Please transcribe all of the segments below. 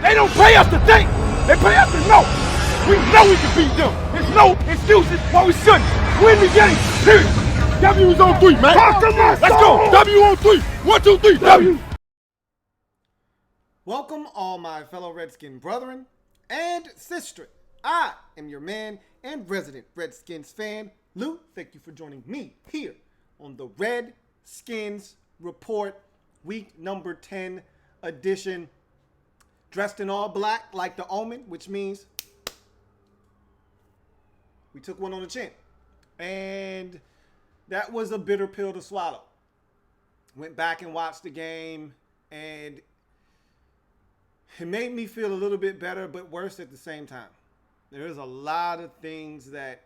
They don't pay us to think. They pay us to know. We know we can beat them. There's no excuses why we shouldn't. Win the game, period. W's on 3, man. Let's go. W on 3. 1, 2, 3. W. Welcome, all my fellow Redskin brethren and sistren. I am your man and resident Redskins fan, Lou. Thank you for joining me here on the Redskins Report, week number 10 edition. Dressed in all black like the Omen, which means we took one on the chin. And that was a bitter pill to swallow. Went back and watched the game, and it made me feel a little bit better, but worse at the same time. There's a lot of things that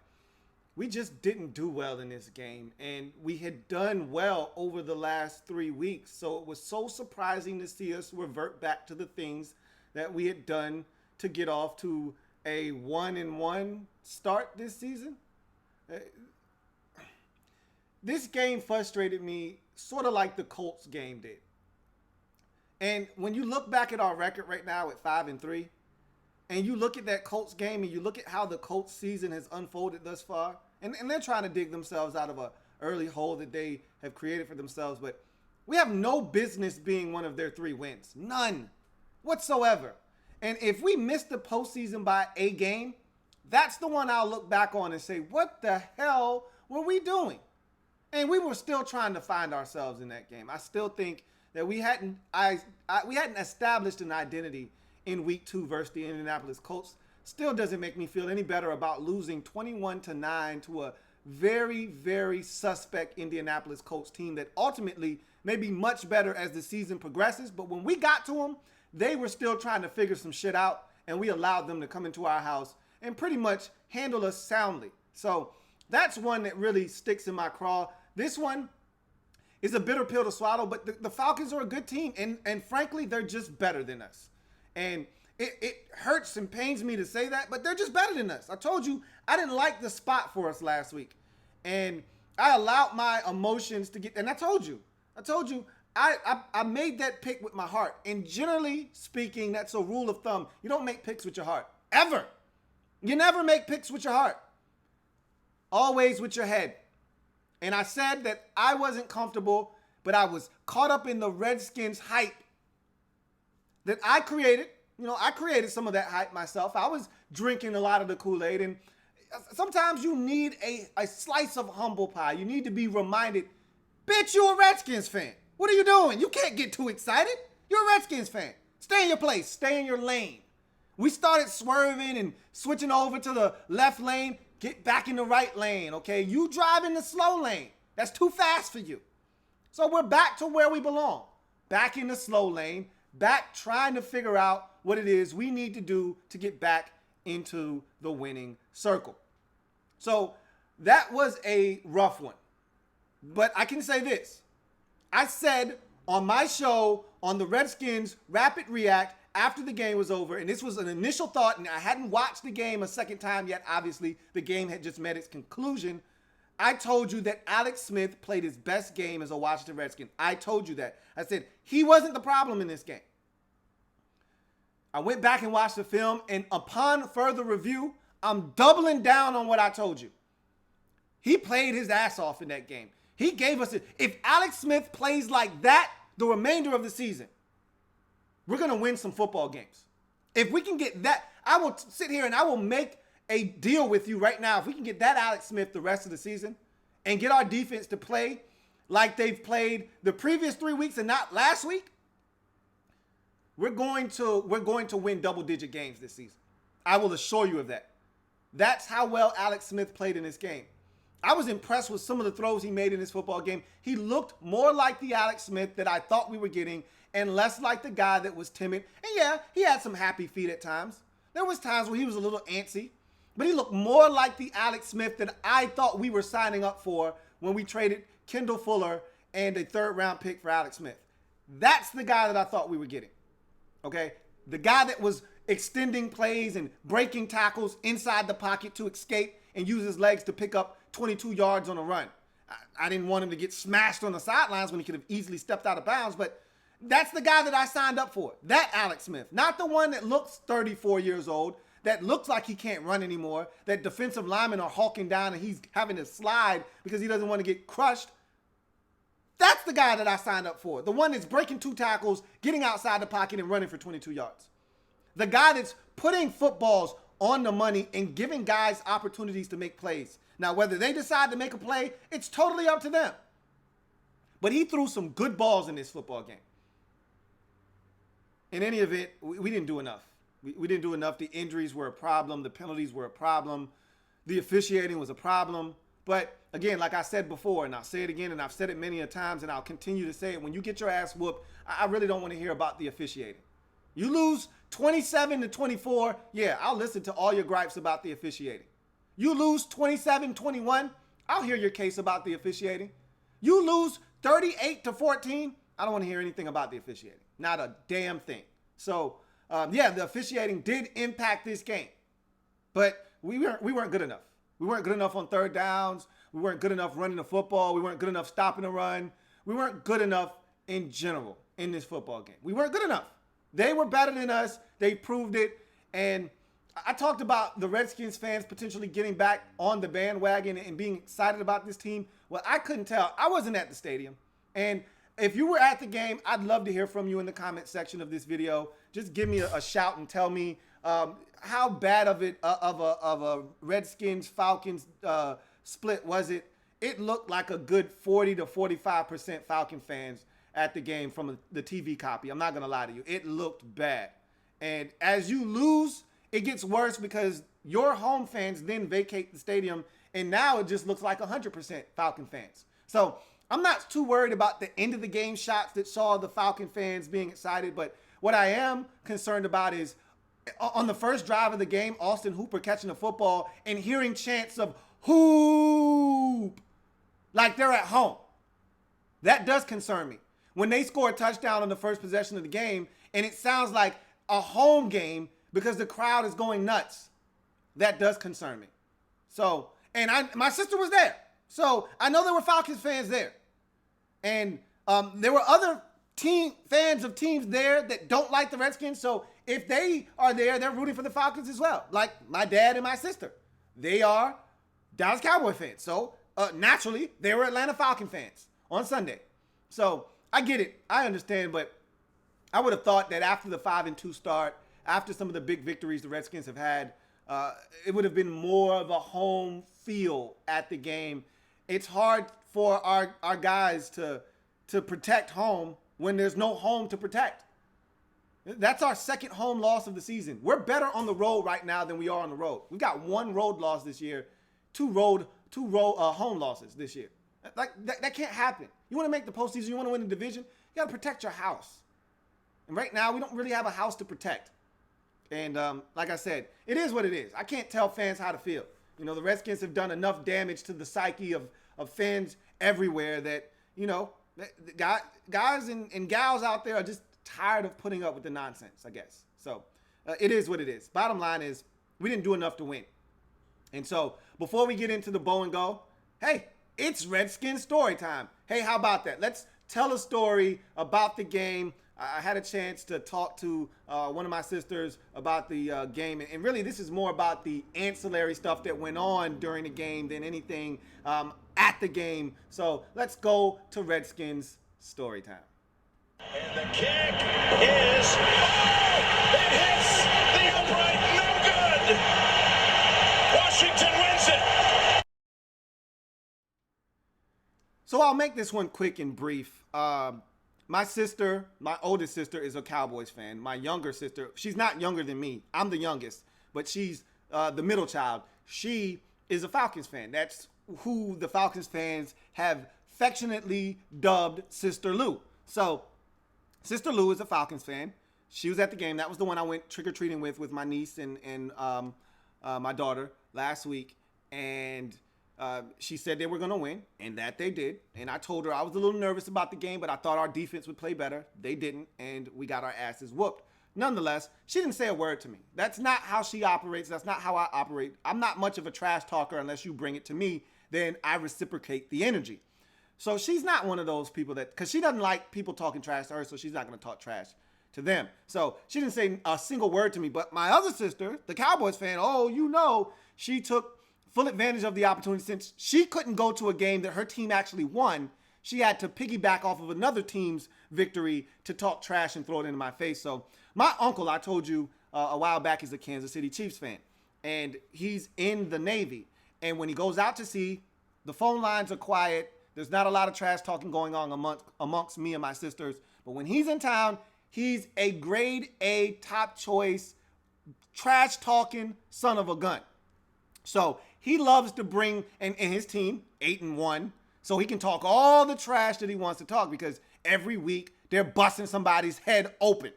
we just didn't do well in this game, and we had done well over the last 3 weeks. So it was so surprising to see us revert back to the things that we had done to get off to a 1-1 start this season. This game frustrated me sort of like the Colts game did. And when you look back at our record right now at 5-3, and you look at that Colts game and you look at how the Colts season has unfolded thus far, and they're trying to dig themselves out of an early hole that they have created for themselves, but we have no business being one of their 3 wins. None whatsoever. And if we miss the postseason by a game, that's the one I'll look back on and say, what the hell were we doing? And we were still trying to find ourselves in that game. I still think that we hadn't established an identity in week 2 versus the Indianapolis Colts. Still doesn't make me feel any better about losing 21-9 to a very, very suspect Indianapolis Colts team that ultimately may be much better as the season progresses. But when we got to them, they were still trying to figure some shit out, and we allowed them to come into our house and pretty much handle us soundly. So that's one that really sticks in my craw. This one is a bitter pill to swallow, but the Falcons are a good team, and frankly, they're just better than us. And it hurts and pains me to say that, but they're just better than us. I told you I didn't like the spot for us last week, and I allowed my emotions to get, and I told you, I made that pick with my heart. And generally speaking, that's a rule of thumb. You don't make picks with your heart, ever. You never make picks with your heart. Always with your head. And I said that I wasn't comfortable, but I was caught up in the Redskins hype that I created. You know, I created some of that hype myself. I was drinking a lot of the Kool-Aid, and sometimes you need a slice of humble pie. You need to be reminded, bitch, you're a Redskins fan. What are you doing? You can't get too excited. You're a Redskins fan. Stay in your place. Stay in your lane. We started swerving and switching over to the left lane. Get back in the right lane, okay? You drive in the slow lane. That's too fast for you. So we're back to where we belong. Back in the slow lane. Back trying to figure out what it is we need to do to get back into the winning circle. So that was a rough one. But I can say this. I said on my show on the Redskins Rapid React after the game was over, and this was an initial thought, and I hadn't watched the game a second time yet. Obviously, the game had just met its conclusion. I told you that Alex Smith played his best game as a Washington Redskin. I told you that. I said he wasn't the problem in this game. I went back and watched the film, and upon further review, I'm doubling down on what I told you. He played his ass off in that game. He gave us it. If Alex Smith plays like that the remainder of the season, we're going to win some football games. If we can get that, I will sit here and I will make a deal with you right now. If we can get that Alex Smith the rest of the season and get our defense to play like they've played the previous 3 weeks and not last week, we're going to win double-digit games this season. I will assure you of that. That's how well Alex Smith played in this game. I was impressed with some of the throws he made in this football game. He looked more like the Alex Smith that I thought we were getting and less like the guy that was timid. And yeah, he had some happy feet at times. There was times where he was a little antsy, but he looked more like the Alex Smith that I thought we were signing up for when we traded Kendall Fuller and a 3rd-round pick for Alex Smith. That's the guy that I thought we were getting. Okay? The guy that was extending plays and breaking tackles inside the pocket to escape and use his legs to pick up 22 yards on a run. I didn't want him to get smashed on the sidelines when he could have easily stepped out of bounds, but That's the guy that I signed up for. That Alex Smith. Not the one that looks 34 years old, that looks like he can't run anymore, that defensive linemen are hawking down and he's having to slide because he doesn't want to get crushed. That's the guy that I signed up for. The one that's breaking 2 tackles, getting outside the pocket and running for 22 yards. The guy that's putting footballs on the money and giving guys opportunities to make plays. Now, whether they decide to make a play, it's totally up to them. But he threw some good balls in this football game. In any event, we didn't do enough. We didn't do enough. The injuries were a problem. The penalties were a problem. The officiating was a problem. But again, like I said before, and I'll say it again, and I've said it many a times, and I'll continue to say it, when you get your ass whooped, I really don't want to hear about the officiating. You lose 27-24, yeah, I'll listen to all your gripes about the officiating. You lose 27-21, I'll hear your case about the officiating. You lose 38-14, I don't want to hear anything about the officiating. Not a damn thing. So, yeah, the officiating did impact this game. But we weren't good enough. We weren't good enough on third downs. We weren't good enough running the football. We weren't good enough stopping the run. We weren't good enough in general in this football game. We weren't good enough. They were better than us. They proved it. And I talked about the Redskins fans potentially getting back on the bandwagon and being excited about this team. Well, I couldn't tell. I wasn't at the stadium. And if you were at the game, I'd love to hear from you in the comment section of this video. Just give me a shout and tell me how bad of a Redskins Falcons split was it. It looked like a good 40 to 45% Falcon fans at the game from the TV copy. I'm not gonna lie to you, it looked bad. And as you lose, it gets worse because your home fans then vacate the stadium, and now it just looks like 100% Falcon fans. So I'm not too worried about the end of the game shots that saw the Falcon fans being excited, but what I am concerned about is on the first drive of the game, Austin Hooper catching the football and hearing chants of hoop like they're at home. That does concern me. When they score a touchdown on the first possession of the game and it sounds like a home game because the crowd is going nuts, that does concern me. So, and my sister was there. So I know there were Falcons fans there. And there were other fans of teams there that don't like the Redskins. So if they are there, they're rooting for the Falcons as well. Like my dad and my sister. They are Dallas Cowboy fans. So naturally, they were Atlanta Falcon fans on Sunday. So I get it. I understand. But I would have thought that after the 5-2 start, after some of the big victories the Redskins have had, it would have been more of a home feel at the game. It's hard for our guys to protect home when there's no home to protect. That's our second home loss of the season. We're better on the road right now than we are on the road. We got 1 road loss this year, 2 home losses this year. Like that can't happen. You want to make the postseason, you want to win the division, you got to protect your house. And right now, we don't really have a house to protect. And like I said, it is what it is. I can't tell fans how to feel. You know, the Redskins have done enough damage to the psyche of fans everywhere that, you know, guys and gals out there are just tired of putting up with the nonsense, I guess. So it is what it is. Bottom line is we didn't do enough to win. And so before we get into the bow and go, hey, it's Redskins story time. Hey, how about that? Let's tell a story about the game. I had a chance to talk to one of my sisters about the game. And really, this is more about the ancillary stuff that went on during the game than anything at the game. So let's go to Redskins story time. And the kick is, it hits the upright, no good. Washington wins it. So I'll make this one quick and brief. My sister, my oldest sister, is a Cowboys fan. My younger sister, she's not younger than me. I'm the youngest, but she's the middle child. She is a Falcons fan. That's who the Falcons fans have affectionately dubbed Sister Lou. So Sister Lou is a Falcons fan. She was at the game. That was the one I went trick-or-treating with my niece and my daughter last week. And she said they were going to win, and that they did. And I told her I was a little nervous about the game, but I thought our defense would play better. They didn't, and we got our asses whooped. Nonetheless, she didn't say a word to me. That's not how she operates. That's not how I operate. I'm not much of a trash talker unless you bring it to me. Then I reciprocate the energy. So she's not one of those people that, because she doesn't like people talking trash to her, so she's not going to talk trash to them. So she didn't say a single word to me. But my other sister, the Cowboys fan, she took full advantage of the opportunity. Since she couldn't go to a game that her team actually won, she had to piggyback off of another team's victory to talk trash and throw it into my face. So my uncle, I told you a while back, is a Kansas City Chiefs fan. And he's in the Navy. And when he goes out to sea, the phone lines are quiet. There's not a lot of trash talking going on amongst me and my sisters. But when he's in town, he's a grade A, top choice, trash talking son of a gun. So he loves to bring, and his team, 8-1, so he can talk all the trash that he wants to talk, because every week they're busting somebody's head open,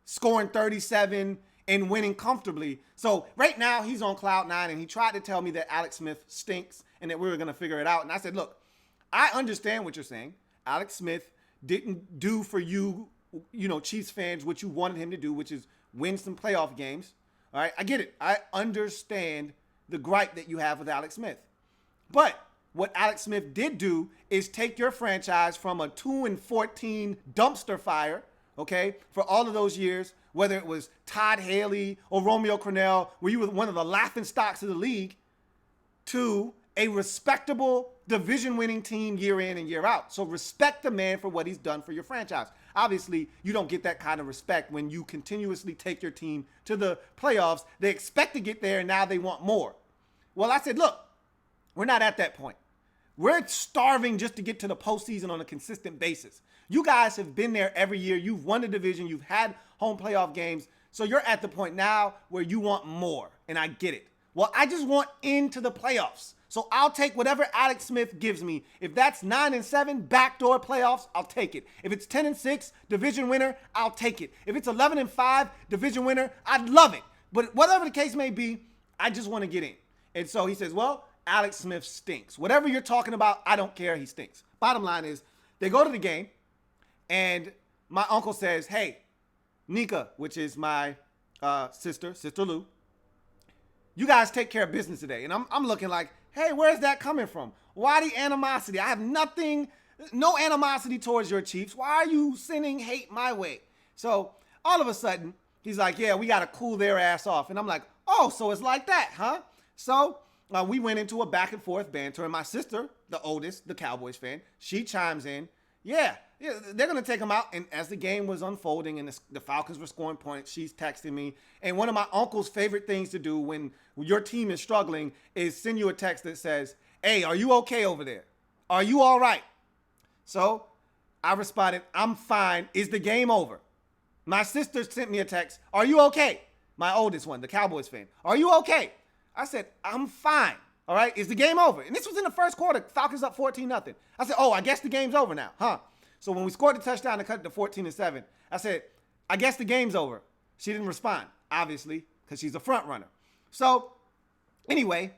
scoring 37 and winning comfortably. So right now he's on cloud nine, and he tried to tell me that Alex Smith stinks and that we were going to figure it out. And I said, look, I understand what you're saying. Alex Smith didn't do for you, Chiefs fans, what you wanted him to do, which is win some playoff games. All right, I get it. I understand the gripe that you have with Alex Smith. But what Alex Smith did do is take your franchise from a 2-14 dumpster fire, okay, for all of those years, whether it was Todd Haley or Romeo Crennel, where you were one of the laughing stocks of the league, to a respectable division-winning team year in and year out. So respect the man for what he's done for your franchise. Obviously, you don't get that kind of respect when you continuously take your team to the playoffs. They expect to get there, and now they want more. Well, I said, look, we're not at that point. We're starving just to get to the postseason on a consistent basis. You guys have been there every year. You've won the division. You've had home playoff games. So you're at the point now where you want more, and I get it. Well, I just want into the playoffs. So I'll take whatever Alex Smith gives me. If that's 9-7, backdoor playoffs, I'll take it. If it's 10-6, division winner, I'll take it. If it's 11-5, division winner, I'd love it. But whatever the case may be, I just want to get in. And so he says, well, Alex Smith stinks. Whatever you're talking about, I don't care. He stinks. Bottom line is, they go to the game, and my uncle says, hey, Nika, which is my sister Lou, you guys take care of business today. And I'm looking like, hey, where's that coming from? Why the animosity? I have no animosity towards your Chiefs. Why are you sending hate my way? So all of a sudden, he's like, yeah, we got to cool their ass off. And I'm like, oh, so it's like that, huh? So we went into a back and forth banter. And my sister, the oldest, the Cowboys fan, she chimes in, yeah, they're going to take them out. And as the game was unfolding and the Falcons were scoring points, she's texting me. And one of my uncle's favorite things to do when your team is struggling is send you a text that says, hey, are you okay over there? Are you all right? So I responded, I'm fine. Is the game over? My sister sent me a text, are you okay? My oldest one, the Cowboys fan. Are you okay? I said, I'm fine. All right, is the game over? And this was in the first quarter. Falcons up 14-0. I said, oh, I guess the game's over now, huh? So when we scored the touchdown and cut it to 14-7, I said, I guess the game's over. She didn't respond, obviously, because she's a front runner. So anyway,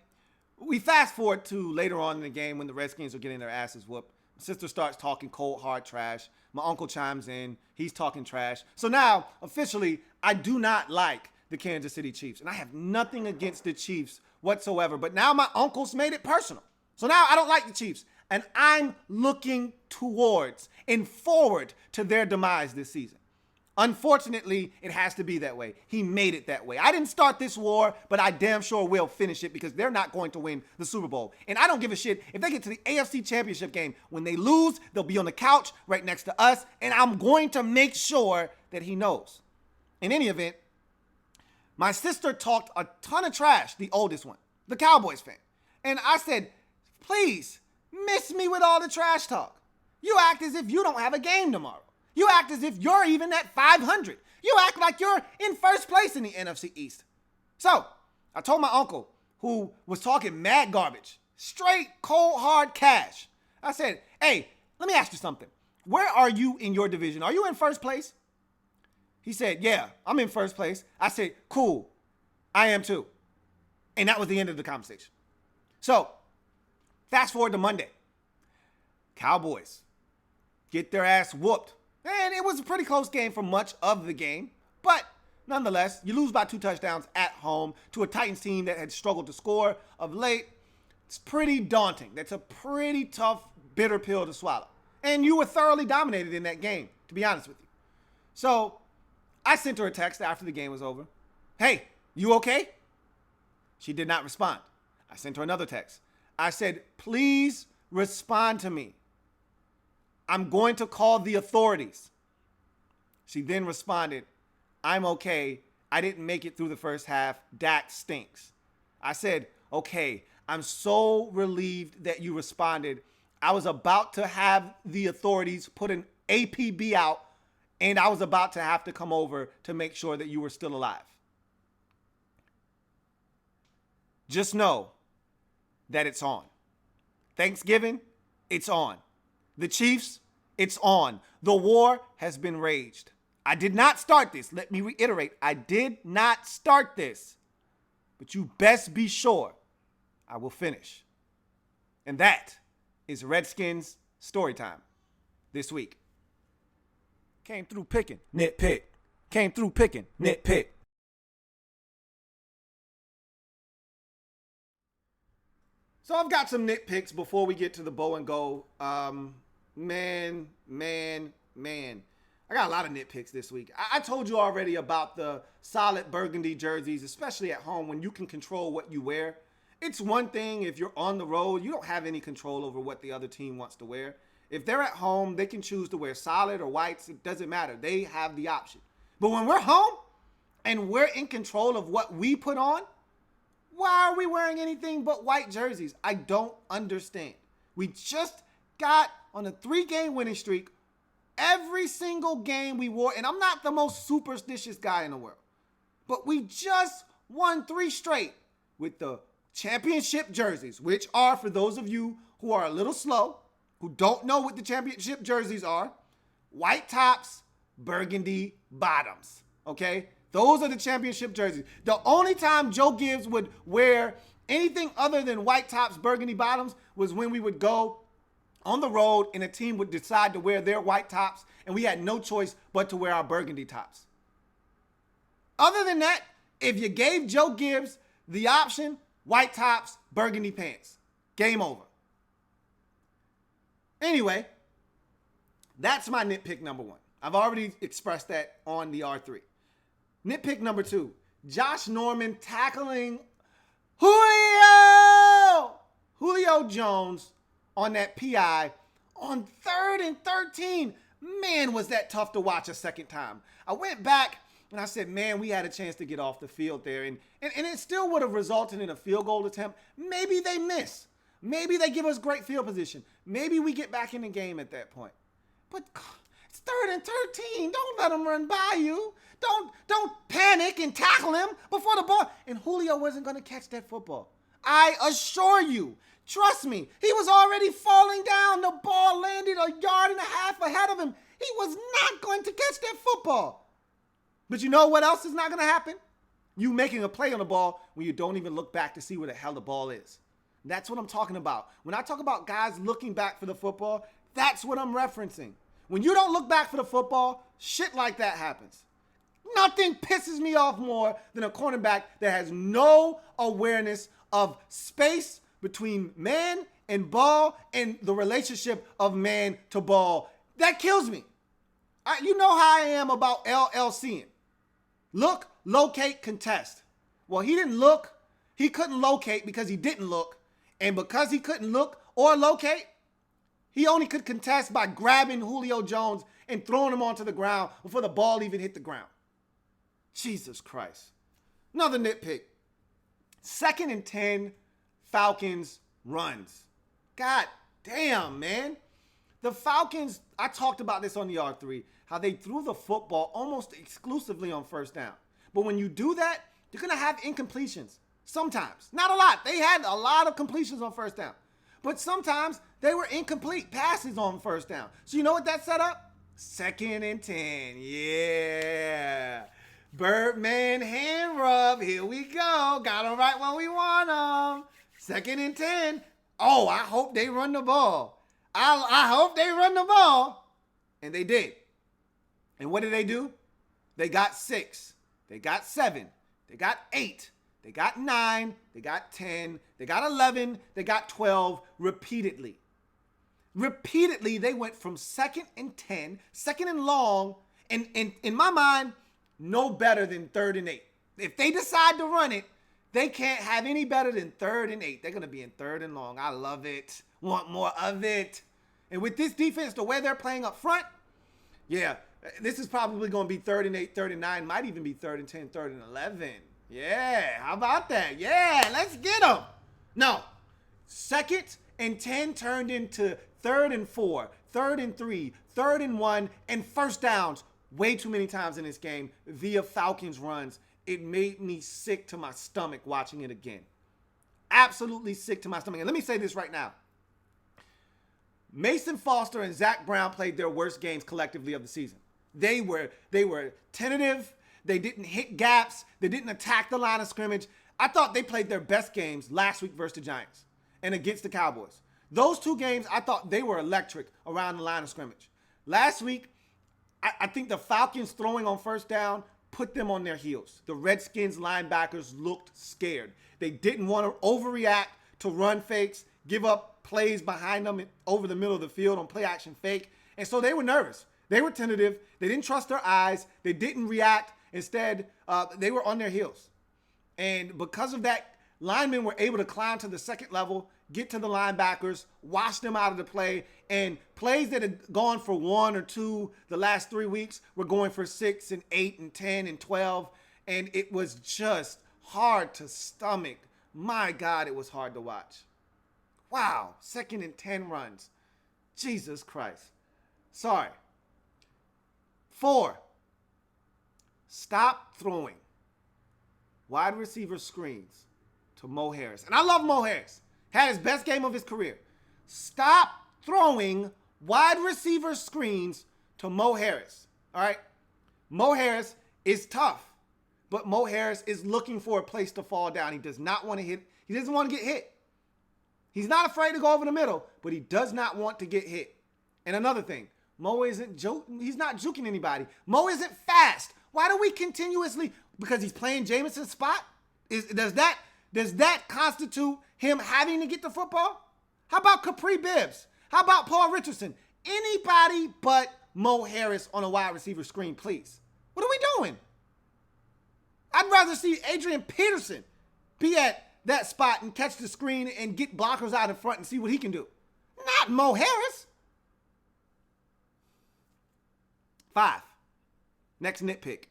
we fast forward to later on in the game when the Redskins are getting their asses whooped. My sister starts talking cold, hard trash. My uncle chimes in. He's talking trash. So now, officially, I do not like the Kansas City Chiefs. And I have nothing against the Chiefs whatsoever. But now my uncle's made it personal. So now I don't like the Chiefs. And I'm looking towards and forward to their demise this season. Unfortunately, it has to be that way. He made it that way. I didn't start this war, but I damn sure will finish it because they're not going to win the Super Bowl. And I don't give a shit if they get to the AFC Championship game. When they lose, they'll be on the couch right next to us, and I'm going to make sure that he knows. In any event, my sister talked a ton of trash, the oldest one, the Cowboys fan. And I said, please, miss me with all the trash talk. You act as if you don't have a game tomorrow. You act as if you're even at 500. You act like you're in first place in the NFC East. So I told my uncle, who was talking mad garbage, straight cold hard cash. I said, hey, let me ask you something. Where are you in your division? Are you in first place? He said, yeah, I'm in first place. I said, cool. I am too. And that was the end of the conversation. So fast forward to Monday. Cowboys get their ass whooped. And it was a pretty close game for much of the game. But nonetheless, you lose by 2 touchdowns at home to a Titans team that had struggled to score of late. It's pretty daunting. That's a pretty tough bitter pill to swallow. And you were thoroughly dominated in that game, to be honest with you. So I sent her a text after the game was over. Hey, you okay? She did not respond. I sent her another text. I said, please respond to me. I'm going to call the authorities. She then responded, I'm okay. I didn't make it through the first half. Dak stinks. I said, okay, I'm so relieved that you responded. I was about to have the authorities put an APB out, and I was about to have to come over to make sure that you were still alive. Just know that it's on. Thanksgiving, it's on. The Chiefs, it's on. The war has been waged. I did not start this. Let me reiterate. I did not start this. But you best be sure I will finish. And that is Redskins story time this week. Came through picking, nitpick. Came through picking, nitpick. So I've got some nitpicks before we get to the bow and go. Man. I got a lot of nitpicks this week. I told you already about the solid burgundy jerseys, especially at home when you can control what you wear. It's one thing if you're on the road, you don't have any control over what the other team wants to wear. If they're at home, they can choose to wear solid or whites. It doesn't matter. They have the option. But when we're home and we're in control of what we put on, why are we wearing anything but white jerseys? I don't understand. We just got on a 3-game winning streak. Every single game we wore, and I'm not the most superstitious guy in the world, but we just won 3 straight with the championship jerseys, which are, for those of you who are a little slow, who don't know what the championship jerseys are, white tops, burgundy bottoms, okay? Those are the championship jerseys. The only time Joe Gibbs would wear anything other than white tops, burgundy bottoms was when we would go on the road and a team would decide to wear their white tops and we had no choice but to wear our burgundy tops. Other than that, if you gave Joe Gibbs the option, white tops, burgundy pants, game over. Anyway, that's my nitpick number 1. I've already expressed that on the R3. Nitpick number 2, Josh Norman tackling Julio Jones on that PI on 3rd and 13. Man, was that tough to watch a second time. I went back and I said, man, we had a chance to get off the field there. And it still would have resulted in a field goal attempt. Maybe they miss. Maybe they give us great field position. Maybe we get back in the game at that point. But it's 3rd and 13. Don't let them run by you. Don't panic and tackle him before the ball. And Julio wasn't going to catch that football. I assure you. Trust me. He was already falling down. The ball landed 1.5 yards ahead of him. He was not going to catch that football. But you know what else is not going to happen? You making a play on the ball when you don't even look back to see where the hell the ball is. That's what I'm talking about. When I talk about guys looking back for the football, that's what I'm referencing. When you don't look back for the football, shit like that happens. Nothing pisses me off more than a cornerback that has no awareness of space between man and ball and the relationship of man to ball. That kills me. You know how I am about LLCing. Look, locate, contest. Well, he didn't look. He couldn't locate because he didn't look. And because he couldn't look or locate, he only could contest by grabbing Julio Jones and throwing him onto the ground before the ball even hit the ground. Jesus Christ. Another nitpick. 2nd and 10, Falcons runs. God damn, man. The Falcons, I talked about this on the R3, how they threw the football almost exclusively on 1st down. But when you do that, you're going to have incompletions. Sometimes. Not a lot. They had a lot of completions on 1st down. But sometimes they were incomplete passes on 1st down. So you know what that set up? 2nd and 10. Yeah. Birdman hand rub. Here we go. Got them right when we want them. 2nd and 10. Oh, I hope they run the ball. I hope they run the ball. And they did. And what did they do? They got 6. They got 7. They got 8. They got 9, they got 10, they got 11, they got 12 repeatedly. Repeatedly, they went from 2nd and 10, 2nd and long, and in my mind, no better than 3rd and 8. If they decide to run it, they can't have any better than 3rd and 8. They're going to be in 3rd and long. I love it. Want more of it. And with this defense, the way they're playing up front, yeah, this is probably going to be 3rd and 8, 3rd and 9, might even be 3rd and 10, 3rd and 11. Yeah, how about that? Yeah, let's get them. No, 2nd and 10 turned into 3rd and 4, 3rd and 3, 3rd and 1, and first downs way too many times in this game via Falcons runs. It made me sick to my stomach watching it again. Absolutely sick to my stomach. And let me say this right now. Mason Foster and Zach Brown played their worst games collectively of the season. They were tentative. They didn't hit gaps. They didn't attack the line of scrimmage. I thought they played their best games last week versus the Giants and against the Cowboys. Those 2 games, I thought they were electric around the line of scrimmage. Last week, I think the Falcons throwing on first down put them on their heels. The Redskins linebackers looked scared. They didn't want to overreact to run fakes, give up plays behind them over the middle of the field on play action fake. And so they were nervous. They were tentative. They didn't trust their eyes. They didn't react. Instead, they were on their heels. And because of that, linemen were able to climb to the 2nd level, get to the linebackers, wash them out of the play, and plays that had gone for 1 or 2 the last 3 weeks were going for 6 and 8 and 10 and 12, and it was just hard to stomach. My God, it was hard to watch. Wow, 2nd and 10 runs. Jesus Christ. Sorry. 4, stop throwing wide receiver screens to Mo Harris. And I love Mo Harris. Had his best game of his career. Stop throwing wide receiver screens to Mo Harris. All right? Mo Harris is tough, but Mo Harris is looking for a place to fall down. He does not want to hit. He doesn't want to get hit. He's not afraid to go over the middle, but he does not want to get hit. And another thing, Mo isn't he's not juking anybody. Mo isn't fast. Why do we continuously, because he's playing Jameson's spot? Does that constitute him having to get the football? How about Capri Bibbs? How about Paul Richardson? Anybody but Mo Harris on a wide receiver screen, please. What are we doing? I'd rather see Adrian Peterson be at that spot and catch the screen and get blockers out in front and see what he can do. Not Mo Harris. 5, next nitpick.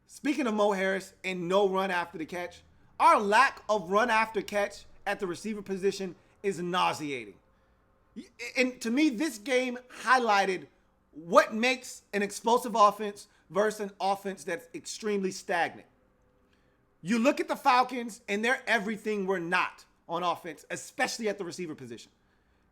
Speaking of Mo Harris and no run after the catch, our lack of run after catch at the receiver position is nauseating. And to me, this game highlighted what makes an explosive offense versus an offense that's extremely stagnant. You look at the Falcons, and they're everything we're not on offense, especially at the receiver position.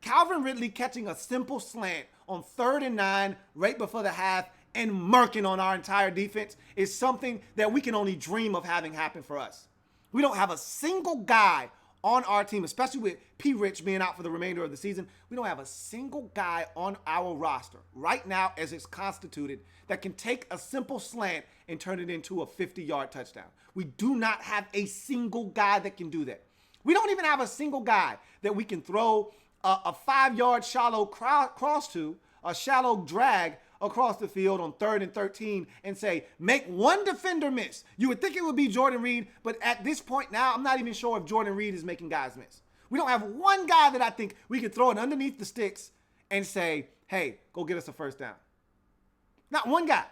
Calvin Ridley catching a simple slant on 3rd and 9 right before the half and murking on our entire defense is something that we can only dream of having happen for us. We don't have a single guy on our team, especially with P. Rich being out for the remainder of the season. We don't have a single guy on our roster right now as it's constituted that can take a simple slant and turn it into a 50-yard touchdown. We do not have a single guy that can do that. We don't even have a single guy that we can throw a 5-yard shallow cross to, a shallow drag across the field on 3rd and 13 and say, make one defender miss. You would think it would be Jordan Reed, but at this point now, I'm not even sure if Jordan Reed is making guys miss. We don't have one guy that I think we could throw it underneath the sticks and say, hey, go get us a first down. Not one guy.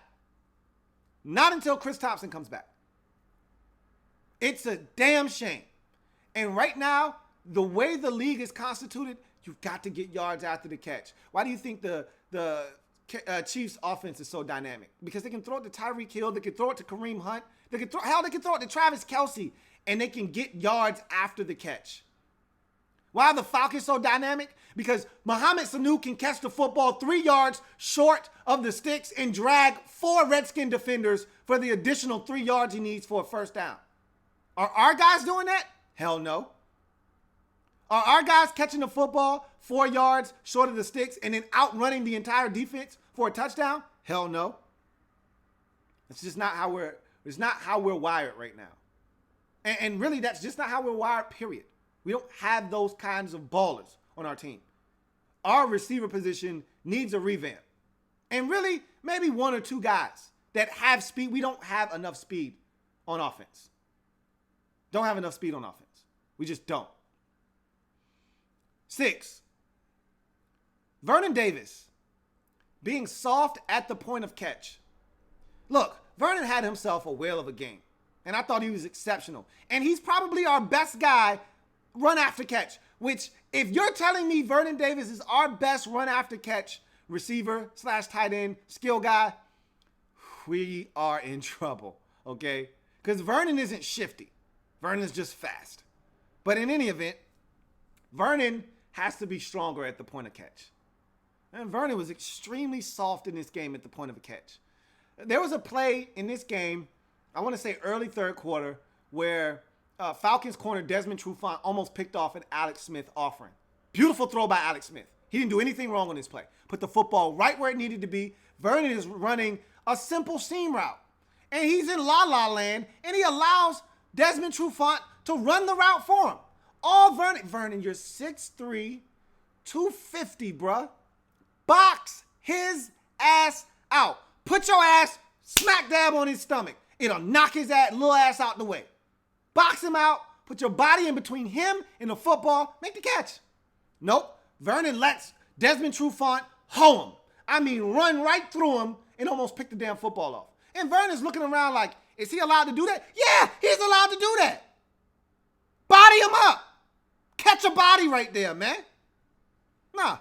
Not until Chris Thompson comes back. It's a damn shame. And right now, the way the league is constituted, you've got to get yards after the catch. Why do you think the Chiefs offense is so dynamic? Because they can throw it to Tyreek Hill. They can throw it to Kareem Hunt. They can throw it to Travis Kelce, and they can get yards after the catch. Why are the Falcons so dynamic? Because Mohamed Sanu can catch the football 3 yards short of the sticks and drag 4 Redskin defenders for the additional 3 yards he needs for a first down. Are our guys doing that? Hell no. Are our guys catching the football 4 yards short of the sticks and then outrunning the entire defense for a touchdown? Hell no. It's just not how we're wired right now. And really, that's just not how we're wired, period. We don't have those kinds of ballers on our team. our receiver position needs a revamp. And really, maybe one or two guys that have speed. We don't have enough speed on offense. Don't have enough speed on offense. We just don't. 6, Vernon Davis being soft at the point of catch. Look, Vernon had himself a whale of a game, and I thought he was exceptional. And he's probably our best guy run after catch, which if you're telling me Vernon Davis is our best run after catch receiver / tight end skill guy, we are in trouble, okay? Because Vernon isn't shifty. Vernon is just fast. But in any event, Vernon has to be stronger at the point of catch. And Vernon was extremely soft in this game at the point of a catch. There was a play in this game, I want to say early third quarter, where Falcons corner Desmond Trufant almost picked off an Alex Smith offering. Beautiful throw by Alex Smith. He didn't do anything wrong on this play. Put the football right where it needed to be. Vernon is running a simple seam route. And he's in la-la land, and he allows Desmond Trufant to run the route for him. All Vernon, you're 6'3", 250, bruh. Box his ass out. Put your ass smack dab on his stomach. It'll knock his little ass out the way. Box him out. Put your body in between him and the football. Make the catch. Nope. Vernon lets Desmond Trufant hoe him. I mean, run right through him and almost pick the damn football off. And Vernon's looking around like, is he allowed to do that? Yeah, he's allowed to do that. Body him up. Catch a body right there, man. Nah.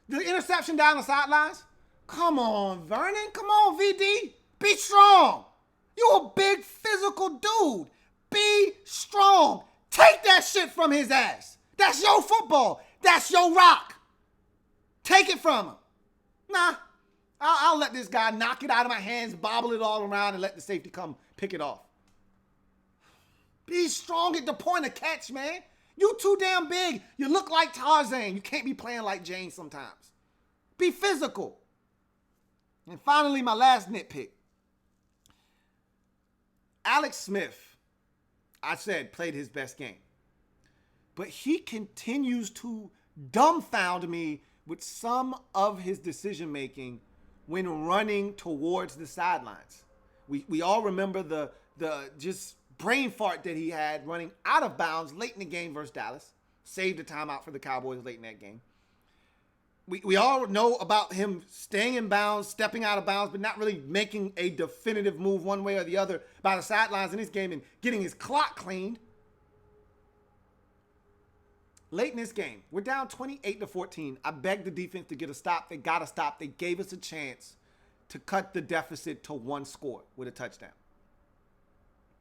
The interception down the sidelines? Come on, Vernon. Come on, VD. Be strong. You a big physical dude. Be strong. Take that shit from his ass. That's your football. That's your rock. Take it from him. Nah. I'll let this guy knock it out of my hands, bobble it all around, and let the safety come pick it off. Be strong at the point of catch, man. You too damn big. You look like Tarzan. You can't be playing like Jane sometimes. Be physical. And finally, my last nitpick. Alex Smith, I said, played his best game. But he continues to dumbfound me with some of his decision-making when running towards the sidelines. We all remember the just brain fart that he had running out of bounds late in the game versus Dallas. Saved a timeout for the Cowboys late in that game. We all know about him staying in bounds, stepping out of bounds, but not really making a definitive move one way or the other by the sidelines in this game and getting his clock cleaned. Late in this game, we're down 28-14. I begged the defense to get a stop. They got a stop. They gave us a chance to cut the deficit to 1 score with a touchdown.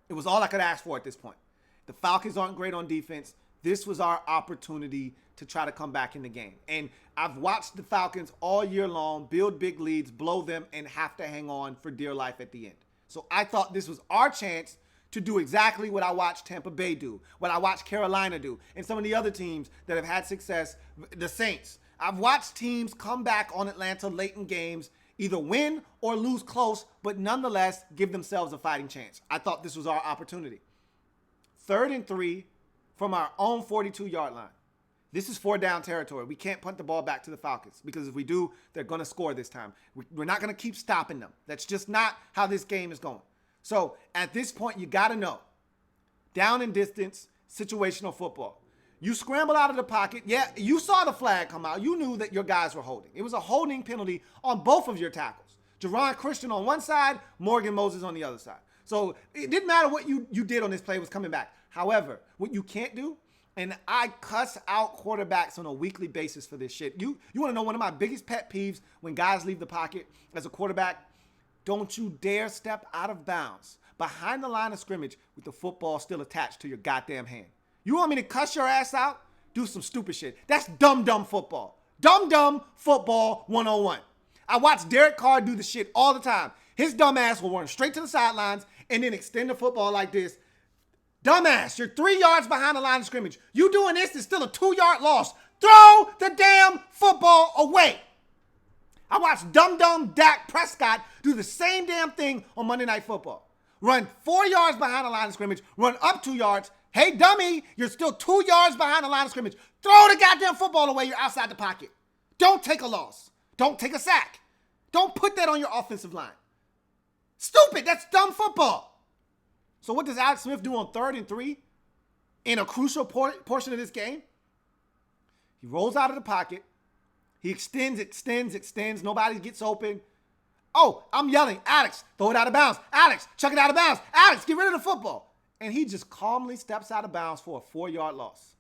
It was all I could ask for at this point. The Falcons aren't great on defense. This was our opportunity to try to come back in the game. And I've watched the Falcons all year long build big leads, blow them, and have to hang on for dear life at the end. So I thought this was our chance to do exactly what I watched Tampa Bay do, what I watched Carolina do, and some of the other teams that have had success, the Saints. I've watched teams come back on Atlanta late in games, either win or lose close, but nonetheless give themselves a fighting chance. I thought this was our opportunity. 3rd and 3 from our own 42-yard line. This is 4-down territory. We can't punt the ball back to the Falcons because if we do, they're going to score this time. We're not going to keep stopping them. That's just not how this game is going. So at this point, you got to know, down and distance, situational football. You scramble out of the pocket. Yeah, you saw the flag come out. You knew that your guys were holding. It was a holding penalty on both of your tackles. Jerron Christian on one side, Morgan Moses on the other side. So it didn't matter what you did on this play, it was coming back. However, what you can't do, and I cuss out quarterbacks on a weekly basis for this shit. You want to know one of my biggest pet peeves when guys leave the pocket as a quarterback? Don't you dare step out of bounds behind the line of scrimmage with the football still attached to your goddamn hand. You want me to cuss your ass out? Do some stupid shit. That's dumb football. Dumb football 101. I watch Derek Carr do the shit all the time. His dumb ass will run straight to the sidelines and then extend the football like this. Dumbass, you're 3 yards behind the line of scrimmage. You doing this is still a 2-yard loss. Throw the damn football away. I watched dumb Dak Prescott do the same damn thing on Monday Night Football. Run 4 yards behind the line of scrimmage, run up 2 yards. Hey, dummy, you're still 2 yards behind the line of scrimmage. Throw the goddamn football away. You're outside the pocket. Don't take a loss. Don't take a sack. Don't put that on your offensive line. Stupid. That's dumb football. So what does Alex Smith do on 3rd and 3 in a crucial portion of this game? He rolls out of the pocket. He extends. Nobody gets open. Oh, I'm yelling, Alex, throw it out of bounds. Alex, chuck it out of bounds. Alex, get rid of the football. And he just calmly steps out of bounds for a 4-yard loss.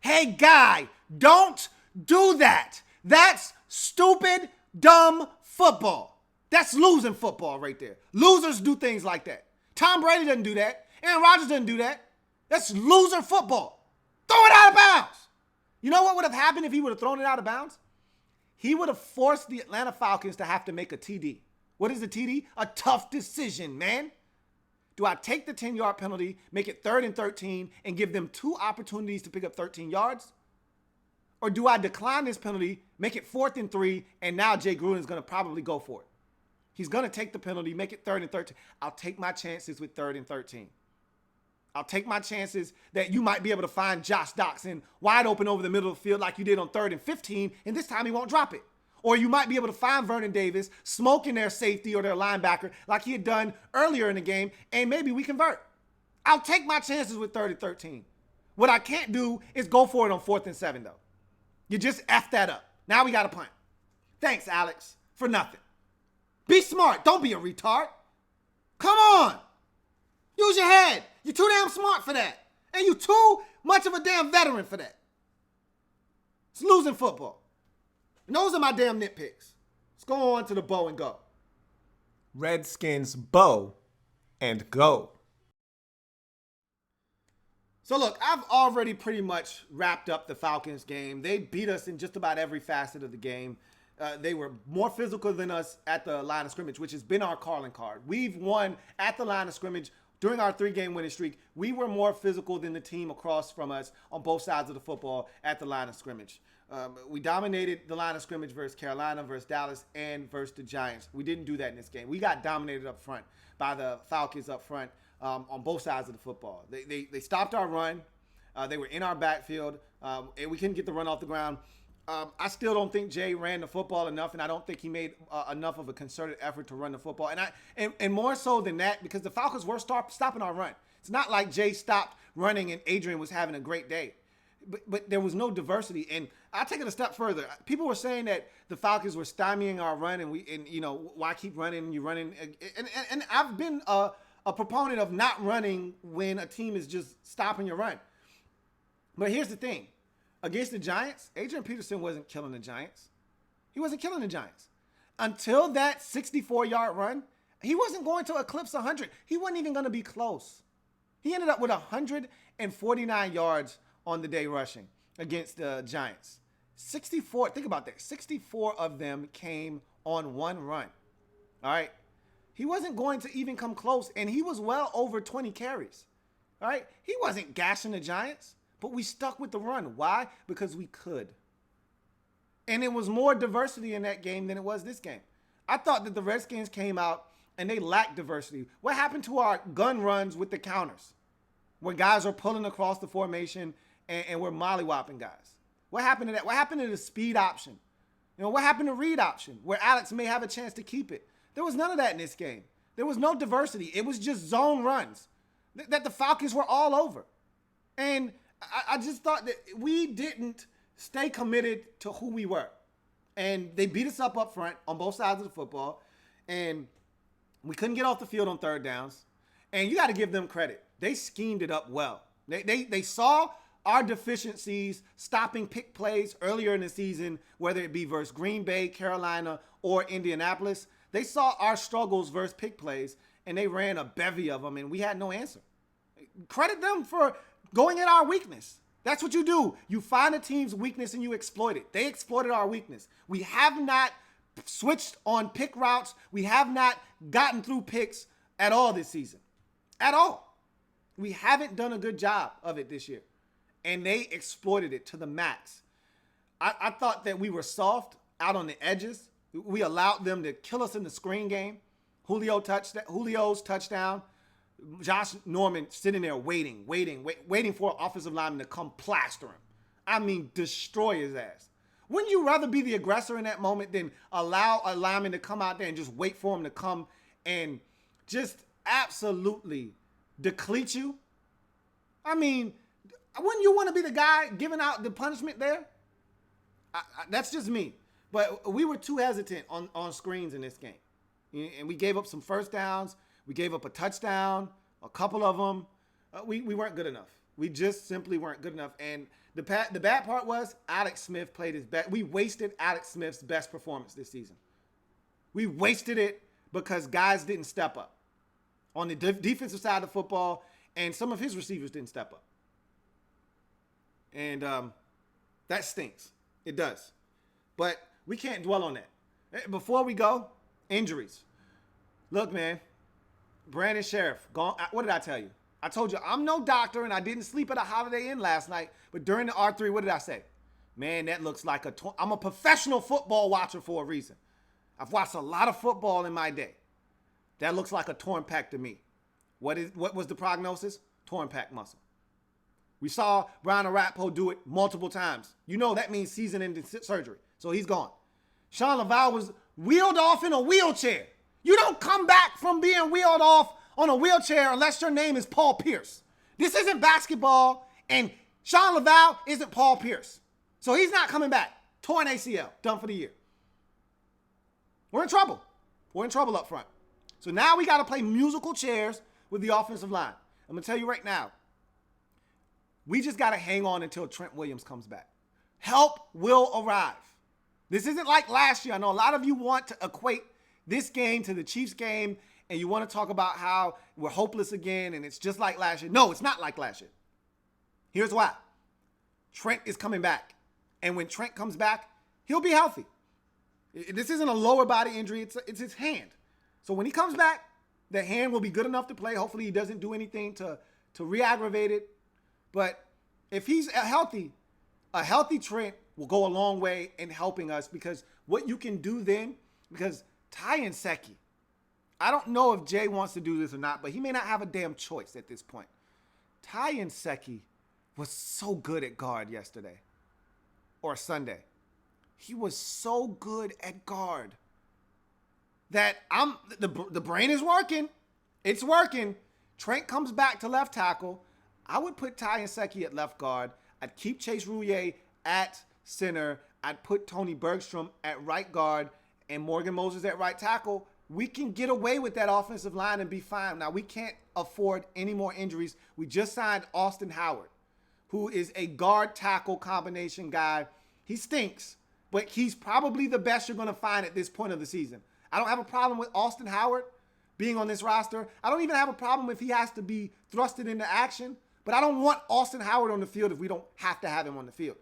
Hey, guy, don't do that. That's stupid, dumb football. That's losing football right there. Losers do things like that. Tom Brady doesn't do that. Aaron Rodgers doesn't do that. That's loser football. Throw it out of bounds. You know what would have happened if he would have thrown it out of bounds? He would have forced the Atlanta Falcons to have to make a TD. What is a TD? A tough decision, man. Do I take the 10-yard penalty, make it 3rd and 13, and give them 2 opportunities to pick up 13 yards? Or do I decline this penalty, make it 4th and 3, and now Jay Gruden's going to probably go for it? He's going to take the penalty, make it 3rd and 13. I'll take my chances with 3rd and 13. I'll take my chances that you might be able to find Josh Doxson wide open over the middle of the field like you did on 3rd and 15, and this time he won't drop it. Or you might be able to find Vernon Davis smoking their safety or their linebacker like he had done earlier in the game, and maybe we convert. I'll take my chances with 3rd and 13. What I can't do is go for it on 4th and 7, though. You just F that up. Now we got a punt. Thanks, Alex, for nothing. Be smart. Don't be a retard. Come on. Use your head. You're too damn smart for that. And you're too much of a damn veteran for that. It's losing football. And those are my damn nitpicks. Let's go on to the bow and go. Redskins bow and go. So look, I've already pretty much wrapped up the Falcons game. They beat us in just about every facet of the game. They were more physical than us at the line of scrimmage, which has been our calling card. We've won at the line of scrimmage during our 3-game winning streak. We were more physical than the team across from us on both sides of the football at the line of scrimmage. We dominated the line of scrimmage versus Carolina, versus Dallas, and versus the Giants. We didn't do that in this game. We got dominated up front by the Falcons up front on both sides of the football. They stopped our run. They were in our backfield, and we couldn't get the run off the ground. I still don't think Jay ran the football enough, and I don't think he made enough of a concerted effort to run the football. And more so than that, because the Falcons were stopping our run. It's not like Jay stopped running and Adrian was having a great day. But there was no diversity. And I'll take it a step further. People were saying that the Falcons were stymieing our run, and why keep running and you running? And I've been a proponent of not running when a team is just stopping your run. But here's the thing. Against the Giants, Adrian Peterson wasn't killing the Giants. He wasn't killing the Giants. Until that 64-yard run, he wasn't going to eclipse 100. He wasn't even going to be close. He ended up with 149 yards on the day rushing against the Giants. 64, think about that. 64 of them came on one run. All right. He wasn't going to even come close, and he was well over 20 carries. All right. He wasn't gashing the Giants, but we stuck with the run. Why? Because we could. And it was more diversity in that game than it was this game. I thought that the Redskins came out and they lacked diversity. What happened to our gun runs with the counters? Where guys are pulling across the formation and we're mollywopping guys. What happened to that? What happened to the speed option? What happened to read option where Alex may have a chance to keep it? There was none of that in this game. There was no diversity. It was just zone runs that the Falcons were all over. And I just thought that we didn't stay committed to who we were. And they beat us up front on both sides of the football. And we couldn't get off the field on third downs. And you got to give them credit. They schemed it up well. They saw our deficiencies stopping pick plays earlier in the season, whether it be versus Green Bay, Carolina, or Indianapolis. They saw our struggles versus pick plays, and they ran a bevy of them, and we had no answer. Credit them for going at our weakness. That's what you do. You find a team's weakness and you exploit it. They exploited our weakness. We have not switched on pick routes. We have not gotten through picks at all this season. At all. We haven't done a good job of it this year. And they exploited it to the max. I thought that we were soft out on the edges. We allowed them to kill us in the screen game. Julio's touchdown. Josh Norman sitting there waiting for an offensive lineman to come plaster him. I mean, destroy his ass. Wouldn't you rather be the aggressor in that moment than allow a lineman to come out there and just wait for him to come and just absolutely deplete you? I mean, wouldn't you want to be the guy giving out the punishment there? That's just me. But we were too hesitant on screens in this game. And we gave up some first downs. We gave up a touchdown, a couple of them. We weren't good enough. We just simply weren't good enough. And the bad part was Alex Smith played his best. We wasted Alex Smith's best performance this season. We wasted it because guys didn't step up on the defensive side of the football, and some of his receivers didn't step up. And that stinks. It does. But we can't dwell on that. Before we go, injuries. Look, man, Brandon Sheriff, gone. What did I tell you? I told you I'm no doctor and I didn't sleep at a Holiday Inn last night. But during the R3, what did I say? Man, that looks like I'm a professional football watcher for a reason. I've watched a lot of football in my day. That looks like a torn pec to me. What was the prognosis? Torn pec muscle. We saw Brian Arapo do it multiple times. You know that means season-ending surgery. So he's gone. Sean Laval was wheeled off in a wheelchair. You don't come back from being wheeled off on a wheelchair unless your name is Paul Pierce. This isn't basketball, and Sean Laval isn't Paul Pierce. So he's not coming back. Torn ACL, done for the year. We're in trouble. We're in trouble up front. So now we got to play musical chairs with the offensive line. I'm going to tell you right now, we just got to hang on until Trent Williams comes back. Help will arrive. This isn't like last year. I know a lot of you want to equate this game to the Chiefs game, and you want to talk about how we're hopeless again, and it's just like last year. No, it's not like last year. Here's why. Trent is coming back. And when Trent comes back, he'll be healthy. This isn't a lower body injury. It's his hand. So when he comes back, the hand will be good enough to play. Hopefully he doesn't do anything to re-aggravate it. But if he's healthy, a healthy Trent will go a long way in helping us, because what you can do then, because Ty and Seki, I don't know if Jay wants to do this or not, but he may not have a damn choice at this point. Ty and Seki was so good at guard yesterday or Sunday. He was so good at guard that the brain is working. It's working. Trent comes back to left tackle. I would put Ty and Seki at left guard. I'd keep Chase Rouillet at center. I'd put Tony Bergstrom at right guard and Morgan Moses at right tackle. We can get away with that offensive line and be fine. Now, we can't afford any more injuries. We just signed Austin Howard, who is a guard tackle combination guy. He stinks, but he's probably the best you're going to find at this point of the season. I don't have a problem with Austin Howard being on this roster. I don't even have a problem if he has to be thrusted into action, but I don't want Austin Howard on the field if we don't have to have him on the field.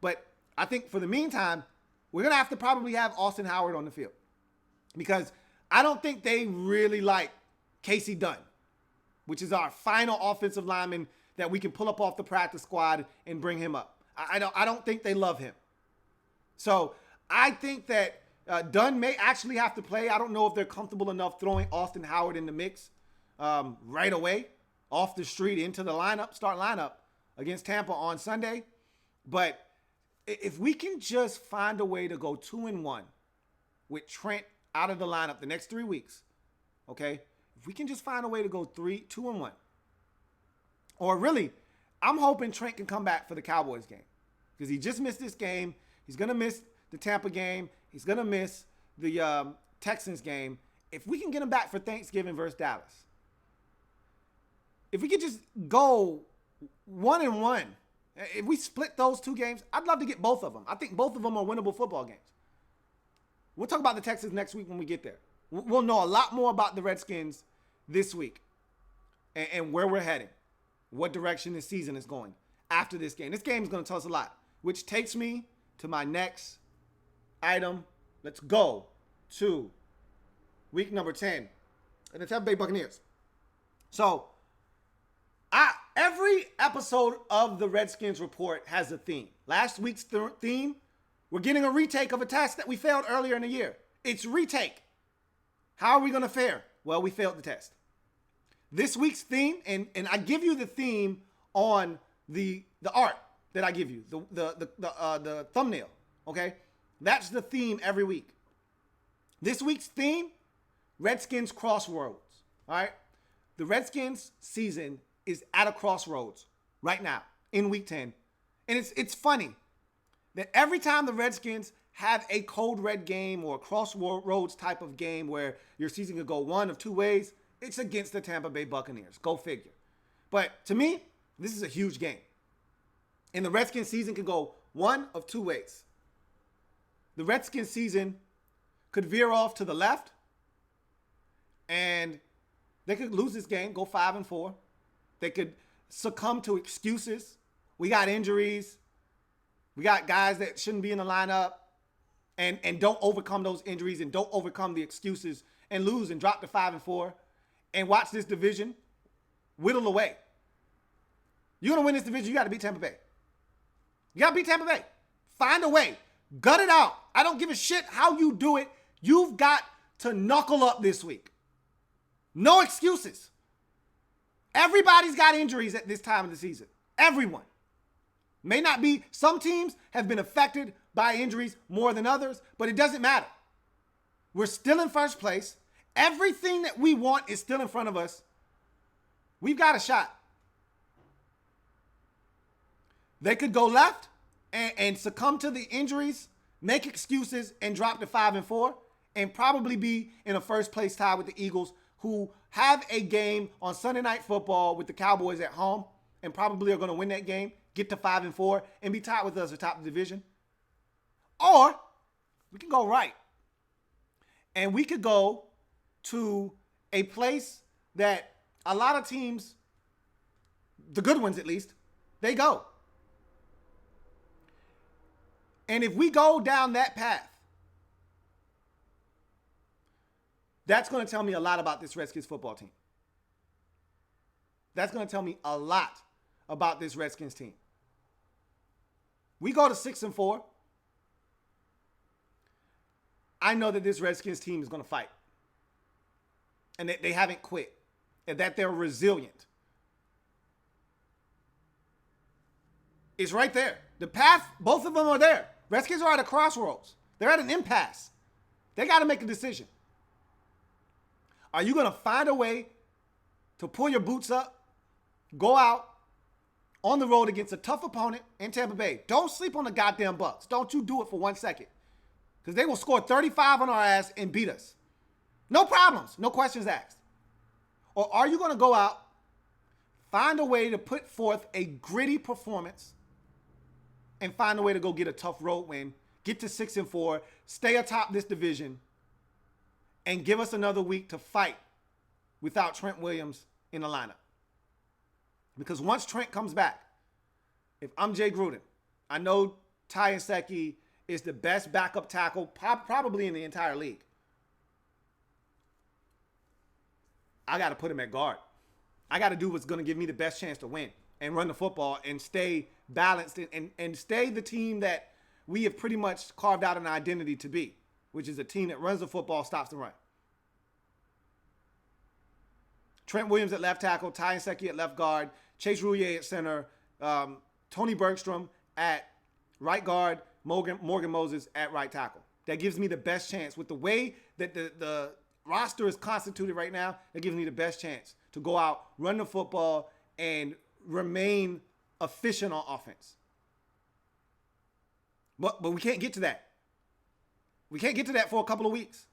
But I think for the meantime, we're going to have to probably have Austin Howard on the field, because I don't think they really like Casey Dunn, which is our final offensive lineman that we can pull up off the practice squad and bring him up. I don't think they love him. So I think that Dunn may actually have to play. I don't know if they're comfortable enough throwing Austin Howard in the mix right away, off the street into the start lineup against Tampa on Sunday. But if we can just find a way to go 2-1 with Trent out of the lineup the next 3 weeks, okay? If we can just find a way to go 2-1. Or really, I'm hoping Trent can come back for the Cowboys game, because he just missed this game. He's going to miss the Tampa game. He's going to miss the Texans game. If we can get him back for Thanksgiving versus Dallas, if we could just go 1-1, if we split those two games, I'd love to get both of them. I think both of them are winnable football games. We'll talk about the Texans next week when we get there. We'll know a lot more about the Redskins this week and where we're heading, what direction this season is going after this game. This game is going to tell us a lot, which takes me to my next item. Let's go to week number 10 and the Tampa Bay Buccaneers. So every episode of the Redskins Report has a theme. Last week's theme, we're getting a retake of a test that we failed earlier in the year. It's retake. How are we going to fare? Well, we failed the test. This week's theme, and I give you the theme on the art. that I give you, the thumbnail, okay? That's the theme every week. This week's theme, Redskins Crossroads, all right? The Redskins season is at a crossroads right now in week 10. And it's funny that every time the Redskins have a code red game or a crossroads type of game where your season could go one of two ways, it's against the Tampa Bay Buccaneers. Go figure. But to me, this is a huge game. And the Redskins season could go one of two ways. The Redskins season could veer off to the left and they could lose this game, go 5-4. They could succumb to excuses. We got injuries. We got guys that shouldn't be in the lineup and don't overcome those injuries and don't overcome the excuses and lose and drop to 5-4 and watch this division whittle away. You're going to win this division, you got to beat Tampa Bay. You got to beat Tampa Bay. Find a way. Gut it out. I don't give a shit how you do it. You've got to knuckle up this week. No excuses. Everybody's got injuries at this time of the season. Everyone. May not be, some teams have been affected by injuries more than others, but it doesn't matter. We're still in first place. Everything that we want is still in front of us. We've got a shot. They could go left and succumb to the injuries, make excuses, and drop to 5-4, and probably be in a first place tie with the Eagles, who have a game on Sunday Night Football with the Cowboys at home and probably are going to win that game, get to 5-4, and be tied with us atop the division. Or we can go right. And we could go to a place that a lot of teams, the good ones at least, they go. And if we go down that path, that's going to tell me a lot about this Redskins football team. That's going to tell me a lot about this Redskins team. We go to 6-4. I know that this Redskins team is going to fight. And that they haven't quit. And that they're resilient. It's right there. The path, both of them are there. Redskins are at a crossroads. They're at an impasse. They got to make a decision. Are you going to find a way to pull your boots up, go out on the road against a tough opponent in Tampa Bay? Don't sleep on the goddamn Bucs. Don't you do it for 1 second. Because they will score 35 on our ass and beat us. No problems. No questions asked. Or are you going to go out, find a way to put forth a gritty performance, and find a way to go get a tough road win, get to 6-4, stay atop this division, and give us another week to fight without Trent Williams in the lineup? Because once Trent comes back, if I'm Jay Gruden, I know Ty Nsekhe is the best backup tackle probably in the entire league. I got to put him at guard. I got to do what's going to give me the best chance to win and run the football and stay balanced and stay the team that we have pretty much carved out an identity to be, which is a team that runs the football, stops the run. Trent Williams at left tackle, Ty Nsekhe at left guard, Chase Roulier at center, Tony Bergstrom at right guard, Morgan Moses at right tackle. That gives me the best chance. With the way that the roster is constituted right now, that gives me the best chance to go out, run the football, and remain efficient on offense. But we can't get to that. We can't get to that for a couple of weeks.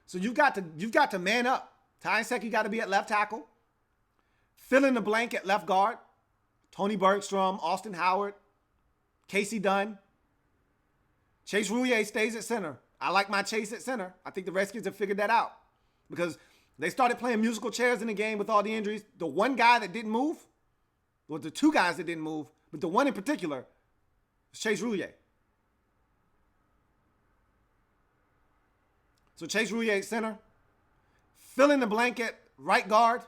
So you've got to man up. Ty Nsekhe got to be at left tackle. Fill in the blank at left guard. Tony Bergstrom, Austin Howard, Casey Dunn. Chase Roulier stays at center. I like my Chase at center. I think the Redskins have figured that out because they started playing musical chairs in the game with all the injuries. The one guy that didn't move, or the two guys that didn't move, but the one in particular was Chase Roulier. So Chase Roulier at center. Fill in the blank at right guard.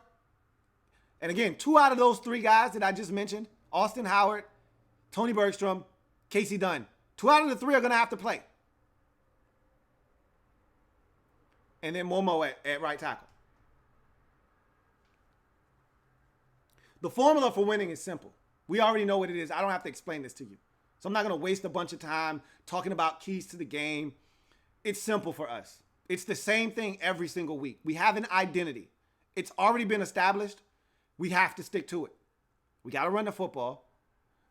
And again, 2 out of those 3 guys that I just mentioned, Austin Howard, Tony Bergstrom, Casey Dunn. 2 out of the 3 are going to have to play. And then Momo at right tackle. The formula for winning is simple. We already know what it is. I don't have to explain this to you. So I'm not going to waste a bunch of time talking about keys to the game. It's simple for us. It's the same thing every single week. We have an identity. It's already been established. We have to stick to it. We got to run the football.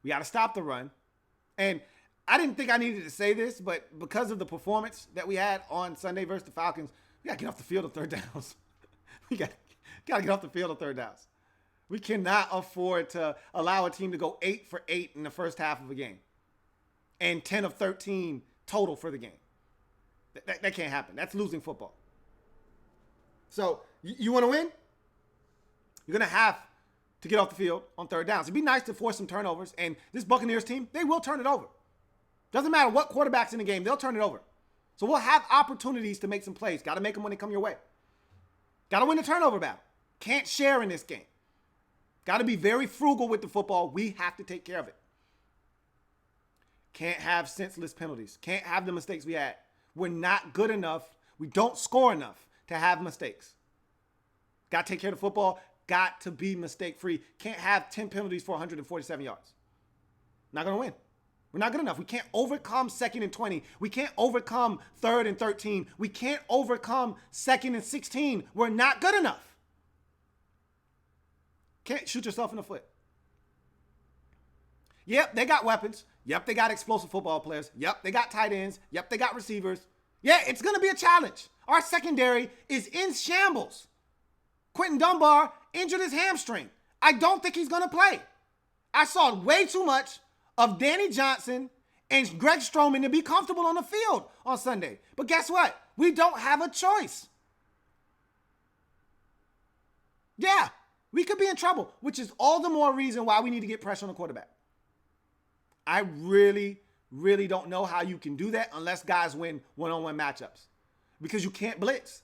We got to stop the run. And I didn't think I needed to say this, but because of the performance that we had on Sunday versus the Falcons, we got to get off the field of third downs. we got to get off the field of third downs. We cannot afford to allow a team to go 8 for 8 in the first half of a game and 10 of 13 total for the game. That can't happen. That's losing football. So you want to win? You're going to have to get off the field on third downs. It'd be nice to force some turnovers. And this Buccaneers team, they will turn it over. Doesn't matter what quarterback's in the game, they'll turn it over. So we'll have opportunities to make some plays. Got to make them when they come your way. Got to win the turnover battle. Can't share in this game. Got to be very frugal with the football. We have to take care of it. Can't have senseless penalties. Can't have the mistakes we had. We're not good enough. We don't score enough to have mistakes. Got to take care of the football. Got to be mistake-free. Can't have 10 penalties for 147 yards. Not going to win. We're not good enough. We can't overcome 2nd and 20. We can't overcome 3rd and 13. We can't overcome 2nd and 16. We're not good enough. Can't shoot yourself in the foot. Yep, they got weapons. Yep, they got explosive football players. Yep, they got tight ends. Yep, they got receivers. Yeah, it's going to be a challenge. Our secondary is in shambles. Quentin Dunbar injured his hamstring. I don't think he's going to play. I saw way too much of Danny Johnson and Greg Stroman to be comfortable on the field on Sunday. But guess what? We don't have a choice. Yeah, we could be in trouble, which is all the more reason why we need to get pressure on the quarterback. I really, really don't know how you can do that unless guys win one-on-one matchups. Because you can't blitz.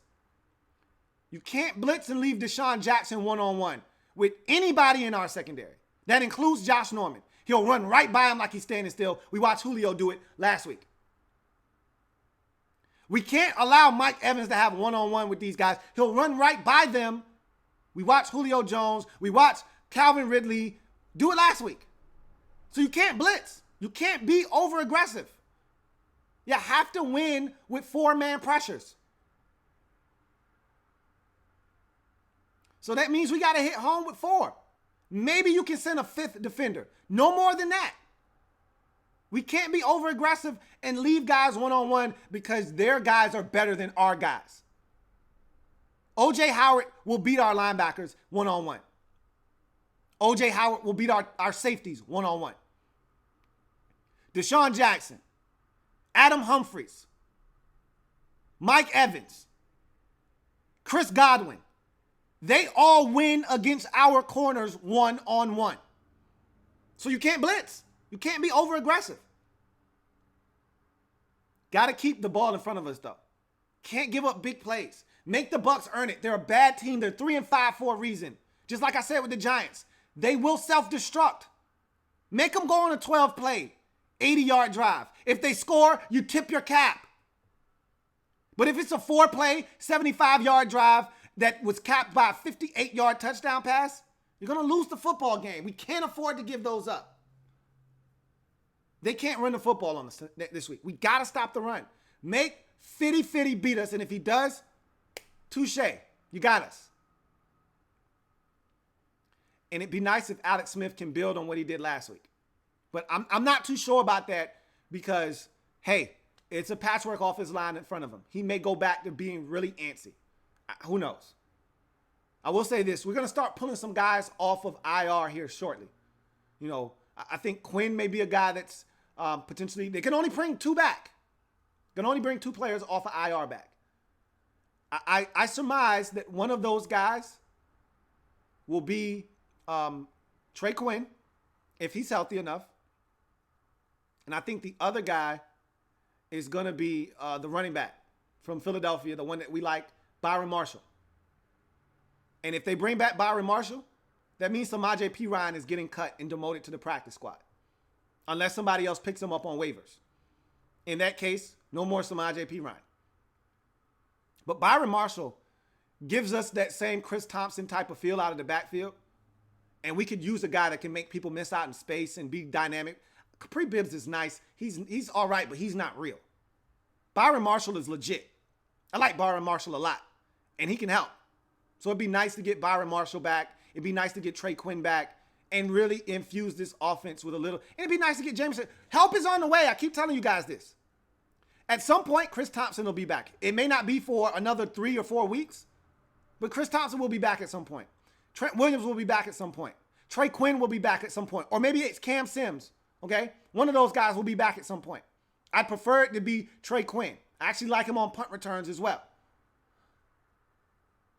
You can't blitz and leave Deshaun Jackson one-on-one with anybody in our secondary. That includes Josh Norman. He'll run right by him like he's standing still. We watched Julio do it last week. We can't allow Mike Evans to have one-on-one with these guys. He'll run right by them. We watched Julio Jones. We watched Calvin Ridley do it last week. So you can't blitz. You can't be over-aggressive. You have to win with 4-man pressures. So that means we got to hit home with 4. Maybe you can send a 5th defender. No more than that. We can't be over-aggressive and leave guys one-on-one because their guys are better than our guys. O.J. Howard will beat our linebackers one-on-one. O.J. Howard will beat our safeties one-on-one. Deshaun Jackson, Adam Humphries, Mike Evans, Chris Godwin, they all win against our corners one-on-one. So you can't blitz. You can't be over-aggressive. Got to keep the ball in front of us, though. Can't give up big plays. Make the Bucs earn it. They're a bad team. They're 3-5 for a reason. Just like I said with the Giants. They will self-destruct. Make them go on a 12-play, 80-yard drive. If they score, you tip your cap. But if it's a 4-play, 75-yard drive that was capped by a 58-yard touchdown pass, you're going to lose the football game. We can't afford to give those up. They can't run the football on us this week. We got to stop the run. Make Fitty beat us, and if he does, touche. You got us. And it'd be nice if Alex Smith can build on what he did last week. But I'm not too sure about that because, hey, it's a patchwork offensive line in front of him. He may go back to being really antsy. Who knows? I will say this. We're going to start pulling some guys off of IR here shortly. You know, I think Quinn may be a guy that's potentially, they can only bring 2 back. Can only bring 2 players off of IR back. I surmise that one of those guys will be Trey Quinn, if he's healthy enough. And I think the other guy is going to be the running back from Philadelphia, the one that we like, Byron Marshall. And if they bring back Byron Marshall, that means Samaje Perine is getting cut and demoted to the practice squad. Unless somebody else picks him up on waivers. In that case, no more Samaje Perine. But Byron Marshall gives us that same Chris Thompson type of feel out of the backfield. and we could use a guy that can make people miss out in space and be dynamic. Capri Bibbs is nice. He's all right, but he's not real. Byron Marshall is legit. I like Byron Marshall a lot, and he can help. So it'd be nice to get Byron Marshall back. It'd be nice to get Trey Quinn back and really infuse this offense with a little. And it'd be nice to get Jameson. Help is on the way. I keep telling you guys this. At some point, Chris Thompson will be back. It may not be for another 3 or 4 weeks, but Chris Thompson will be back at some point. Trent Williams will be back at some point. Trey Quinn will be back at some point. Or maybe it's Cam Sims, okay? One of those guys will be back at some point. I'd prefer it to be Trey Quinn. I actually like him on punt returns as well.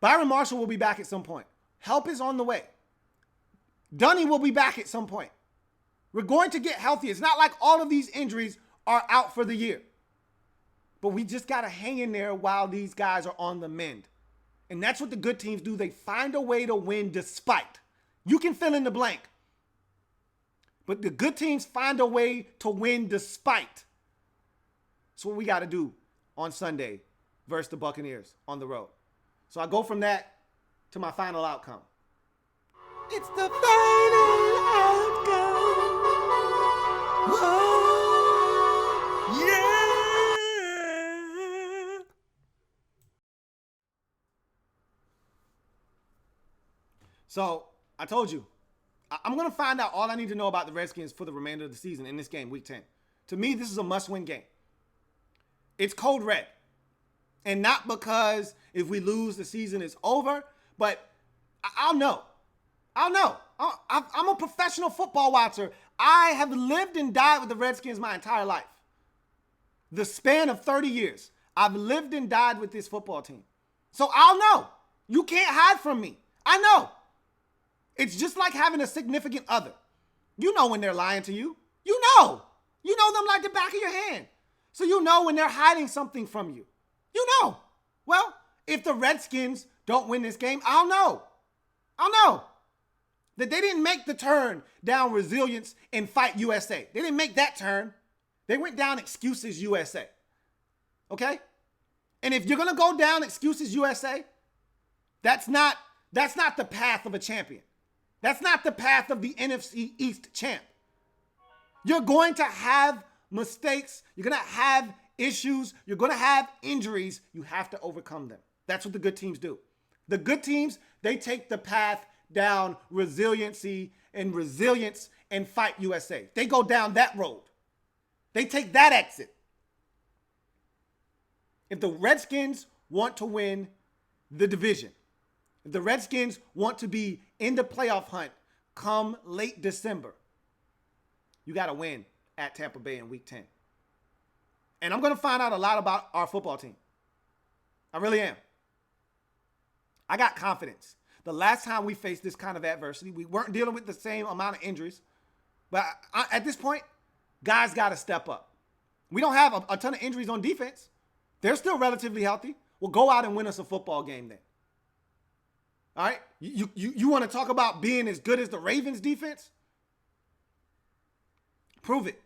Byron Marshall will be back at some point. Help is on the way. Dunny will be back at some point. We're going to get healthy. It's not like all of these injuries are out for the year. But we just got to hang in there while these guys are on the mend. And that's what the good teams do. They find a way to win despite. You can fill in the blank. But the good teams find a way to win despite. That's what we got to do on Sunday versus the Buccaneers on the road. So I go from that to my final outcome. It's the final outcome. Whoa, yeah. So I told you, I'm going to find out all I need to know about the Redskins for the remainder of the season in this game, Week 10. To me, this is a must-win game. It's code red. And not because if we lose, the season is over, but I'll know. I'll know. I'm a professional football watcher. I have lived and died with the Redskins my entire life. The span of 30 years, I've lived and died with this football team. So I'll know. You can't hide from me. I know. It's just like having a significant other. You know when they're lying to you. You know. You know them like the back of your hand. So you know when they're hiding something from you. You know. Well, if the Redskins don't win this game, I'll know. I'll know that they didn't make the turn down resilience and fight USA. They didn't make that turn. They went down excuses USA. Okay? And if you're going to go down excuses USA, that's not the path of a champion. That's not the path of the NFC East champ. You're going to have mistakes. You're going to have issues. You're going to have injuries. You have to overcome them. That's what the good teams do. The good teams, they take the path down resiliency and resilience and fight USA. They go down that road. They take that exit. If the Redskins want to win the division, if the Redskins want to be in the playoff hunt come late December, you got to win at Tampa Bay in Week 10. And I'm going to find out a lot about our football team. I really am. I got confidence. The last time we faced this kind of adversity, we weren't dealing with the same amount of injuries. But at this point, guys got to step up. We don't have a ton of injuries on defense. They're still relatively healthy. Well, go out and win us a football game then. All right? You want to talk about being as good as the Ravens defense? Prove it.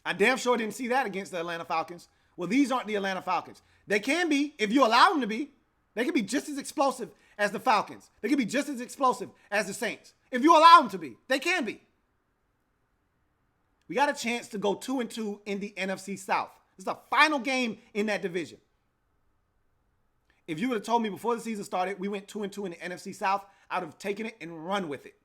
I damn sure didn't see that against the Atlanta Falcons. Well, these aren't the Atlanta Falcons. They can be, if you allow them to be. They can be just as explosive as the Falcons. They can be just as explosive as the Saints. If you allow them to be, they can be. We got a chance to go 2-2 in the NFC South. This is the final game in that division. If you would have told me before the season started, we went 2-2 in the NFC South, I would have taken it and run with it.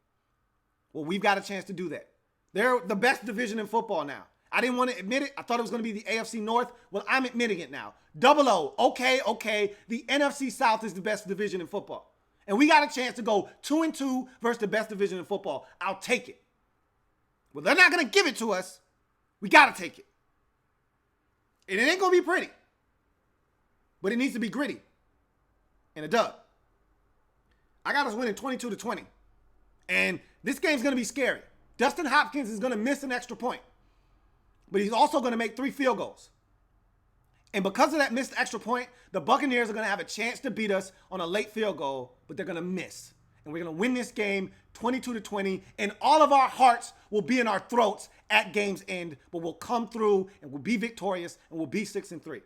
Well, we've got a chance to do that. They're the best division in football now. I didn't want to admit it. I thought it was going to be the AFC North. Well, I'm admitting it now. 0-0. Okay. The NFC South is the best division in football. And we got a chance to go 2-2 versus the best division in football. I'll take it. Well, they're not going to give it to us. We got to take it. And it ain't going to be pretty. But it needs to be gritty. And a dub. I got us winning 22-20. And this game's going to be scary. Dustin Hopkins is going to miss an extra point. But he's also going to make 3 field goals. And because of that missed extra point, the Buccaneers are going to have a chance to beat us on a late field goal, but they're going to miss. And we're going to win this game 22-20, and all of our hearts will be in our throats at game's end, but we'll come through and we'll be victorious and we'll be 6-3.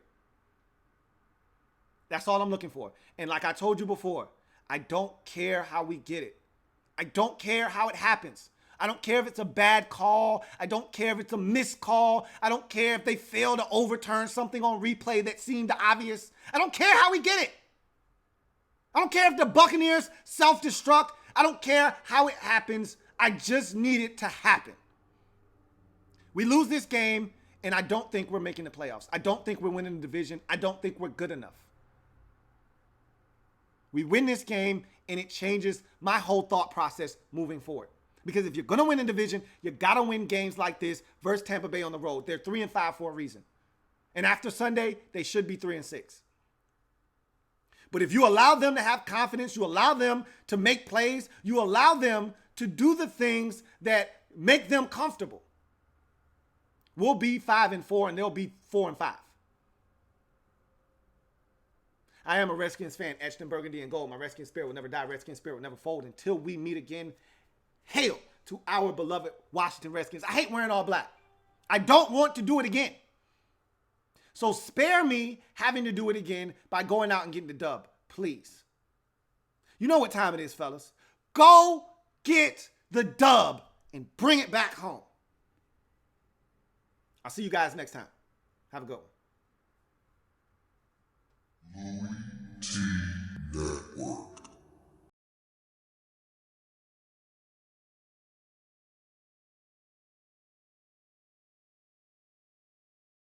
That's all I'm looking for. And like I told you before, I don't care how we get it. I don't care how it happens. I don't care if it's a bad call. I don't care if it's a missed call. I don't care if they fail to overturn something on replay that seemed obvious. I don't care how we get it. I don't care if the Buccaneers self-destruct. I don't care how it happens. I just need it to happen. We lose this game, and I don't think we're making the playoffs. I don't think we're winning the division. I don't think we're good enough. We win this game, and it changes my whole thought process moving forward. Because if you're going to win a division, you got to win games like this versus Tampa Bay on the road. They're 3-5 for a reason. And after Sunday, they should be 3-6. But if you allow them to have confidence, you allow them to make plays, you allow them to do the things that make them comfortable, we'll be 5-4 and they'll be 4-5. I am a Redskins fan, etched in burgundy and gold. My Redskins spirit will never die. Redskins spirit will never fold until we meet again. Hail to our beloved Washington Redskins. I hate wearing all black. I don't want to do it again. So spare me having to do it again by going out and getting the dub, please. You know what time it is, fellas. Go get the dub and bring it back home. I'll see you guys next time. Have a good one.